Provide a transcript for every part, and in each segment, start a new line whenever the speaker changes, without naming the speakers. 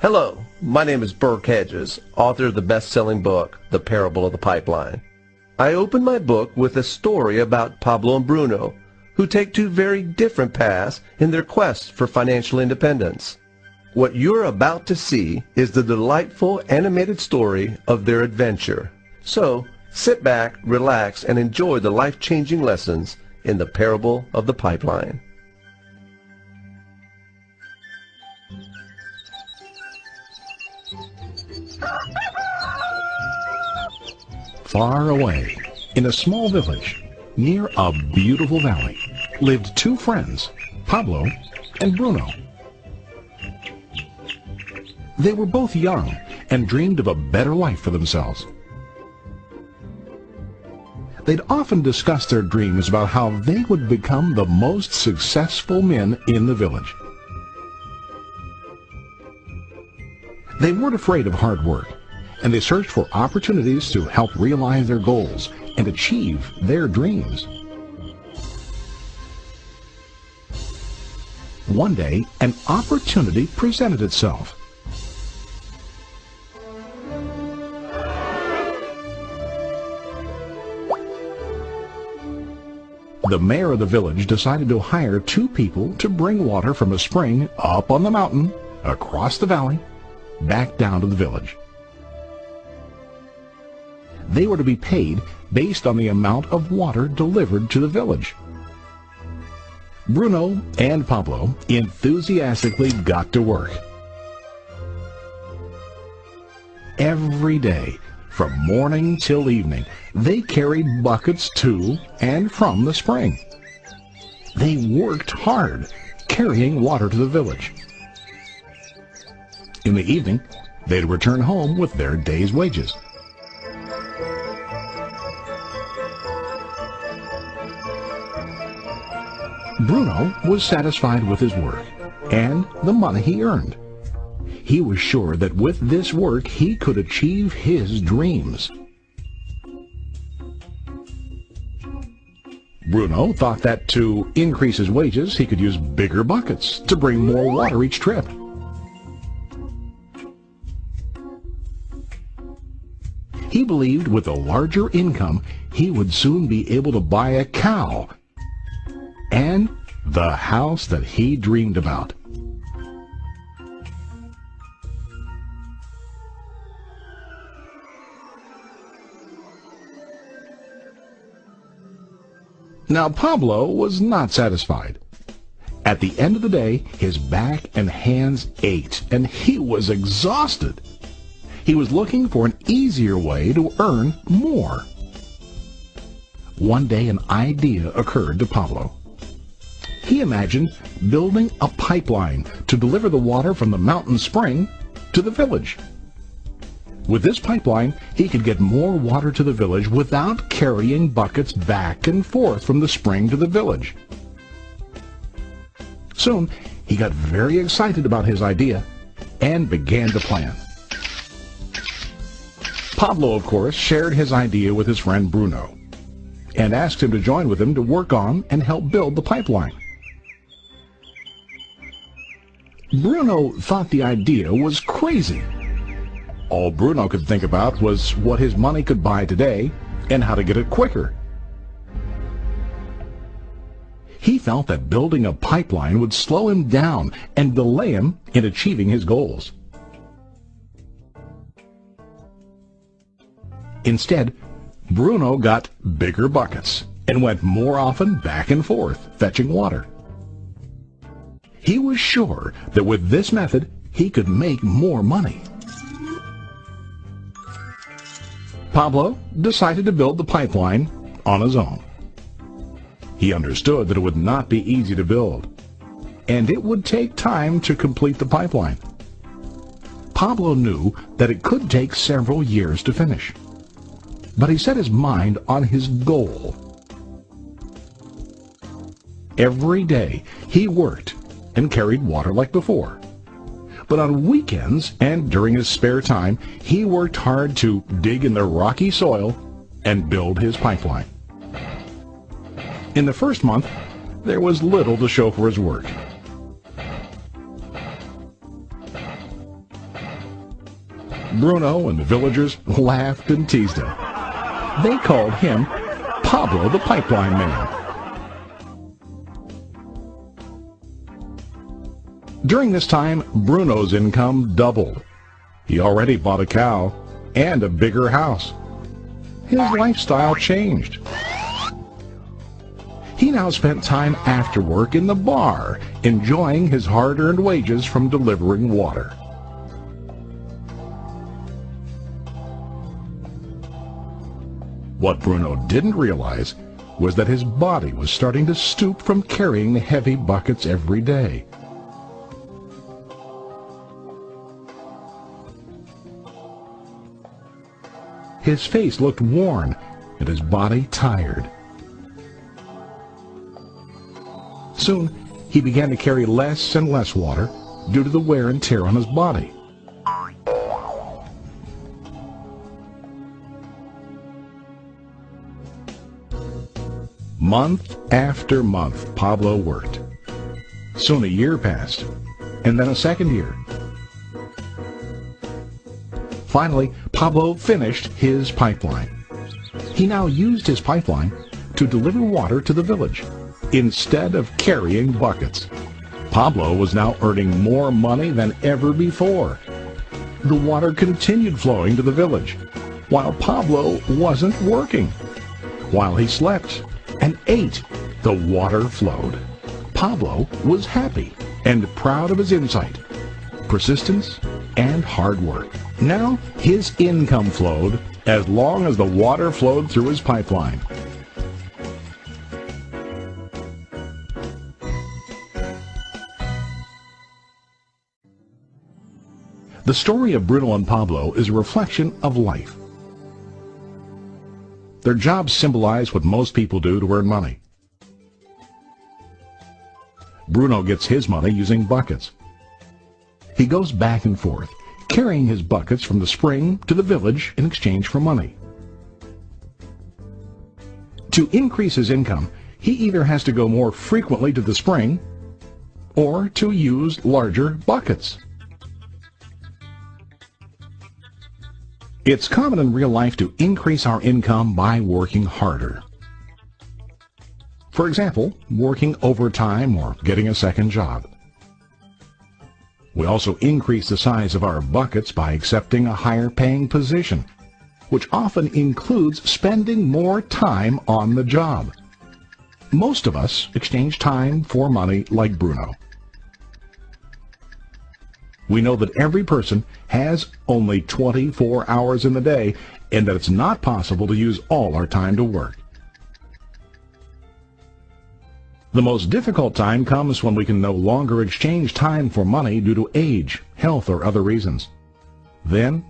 Hello, my name is Burke Hedges, author of the best-selling book, The Parable of the Pipeline. I open my book with a story about Pablo and Bruno, who take two very different paths in their quest for financial independence. What you're about to see is the delightful animated story of their adventure. So, sit back, relax, and enjoy the life-changing lessons in The Parable of the Pipeline.
Far away, in a small village, near a beautiful valley, lived two friends, Pablo and Bruno. They were both young and dreamed of a better life for themselves. They'd often discussed their dreams about how they would become the most successful men in the village. They weren't afraid of hard work, and they searched for opportunities to help realize their goals and achieve their dreams. One day, an opportunity presented itself. The mayor of the village decided to hire two people to bring water from a spring up on the mountain, across the valley, back down to the village. They were to be paid based on the amount of water delivered to the village. Bruno and Pablo enthusiastically got to work. Every day, from morning till evening, they carried buckets to and from the spring. They worked hard, carrying water to the village. In the evening, they'd return home with their day's wages. Bruno was satisfied with his work and the money he earned. He was sure that with this work he could achieve his dreams. Bruno thought that to increase his wages he could use bigger buckets to bring more water each trip. He believed with a larger income he would soon be able to buy a cow and the house that he dreamed about. Now Pablo was not satisfied. At the end of the day, his back and hands ached, and he was exhausted. He was looking for an easier way to earn more. One day an idea occurred to Pablo. He imagined building a pipeline to deliver the water from the mountain spring to the village. With this pipeline, he could get more water to the village without carrying buckets back and forth from the spring to the village. Soon, he got very excited about his idea and began to plan. Pablo, of course, shared his idea with his friend Bruno and asked him to join with him to work on and help build the pipeline. Bruno thought the idea was crazy. All Bruno could think about was what his money could buy today and how to get it quicker. He felt that building a pipeline would slow him down and delay him in achieving his goals. Instead, Bruno got bigger buckets and went more often back and forth, fetching water. He was sure that with this method, he could make more money. Pablo decided to build the pipeline on his own. He understood that it would not be easy to build, and it would take time to complete the pipeline. Pablo knew that it could take several years to finish, but he set his mind on his goal. Every day he worked and carried water like before. But on weekends and during his spare time, he worked hard to dig in the rocky soil and build his pipeline. In the first month, there was little to show for his work. Bruno and the villagers laughed and teased him. They called him Pablo the Pipeline Man. During this time, Bruno's income doubled. He already bought a cow and a bigger house. His lifestyle changed. He now spent time after work in the bar, enjoying his hard-earned wages from delivering water. What Bruno didn't realize was that his body was starting to stoop from carrying the heavy buckets every day. His face looked worn and his body tired. Soon, he began to carry less and less water due to the wear and tear on his body. Month after month, Pablo worked. Soon a year passed, and then a second year. Finally, Pablo finished his pipeline. He now used his pipeline to deliver water to the village instead of carrying buckets. Pablo was now earning more money than ever before. The water continued flowing to the village, while Pablo wasn't working. While he slept and ate, the water flowed. Pablo was happy and proud of his insight, persistence, and hard work. Now his income flowed as long as the water flowed through his pipeline. The story of Bruno and Pablo is a reflection of life. Their jobs symbolize what most people do to earn money. Bruno gets his money using buckets. He goes back and forth, carrying his buckets from the spring to the village in exchange for money. To increase his income, he either has to go more frequently to the spring or to use larger buckets. It's common in real life to increase our income by working harder. For example, working overtime or getting a second job. We also increase the size of our buckets by accepting a higher paying position, which often includes spending more time on the job. Most of us exchange time for money like Bruno. We know that every person has only 24 hours in the day and that it's not possible to use all our time to work. The most difficult time comes when we can no longer exchange time for money due to age, health, or other reasons. Then,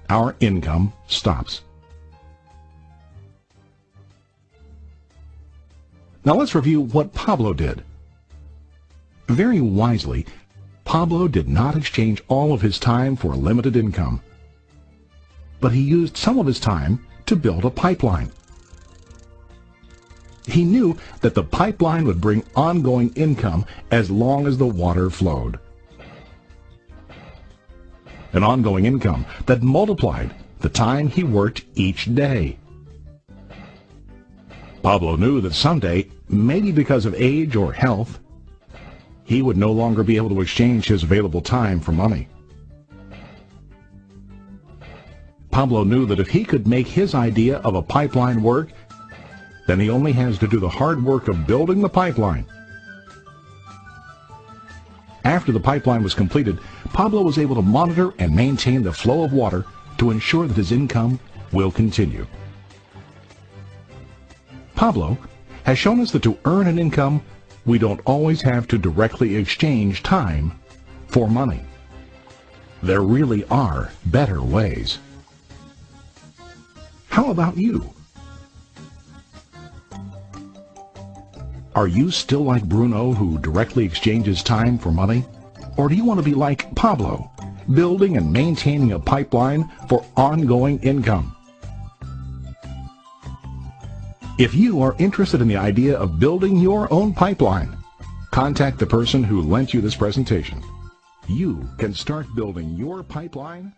our income stops. Now let's review what Pablo did. Very wisely, Pablo did not exchange all of his time for a limited income, but he used some of his time to build a pipeline. He knew that the pipeline would bring ongoing income as long as the water flowed. An ongoing income that multiplied the time he worked each day. Pablo knew that someday, maybe because of age or health, he would no longer be able to exchange his available time for money. Pablo knew that if he could make his idea of a pipeline work, then he only has to do the hard work of building the pipeline. After the pipeline was completed, Pablo was able to monitor and maintain the flow of water to ensure that his income will continue. Pablo has shown us that to earn an income, we don't always have to directly exchange time for money. There really are better ways. How about you? Are you still like Bruno, who directly exchanges time for money? Or do you want to be like Pablo, building and maintaining a pipeline for ongoing income? If you are interested in the idea of building your own pipeline, contact the person who lent you this presentation. You can start building your pipeline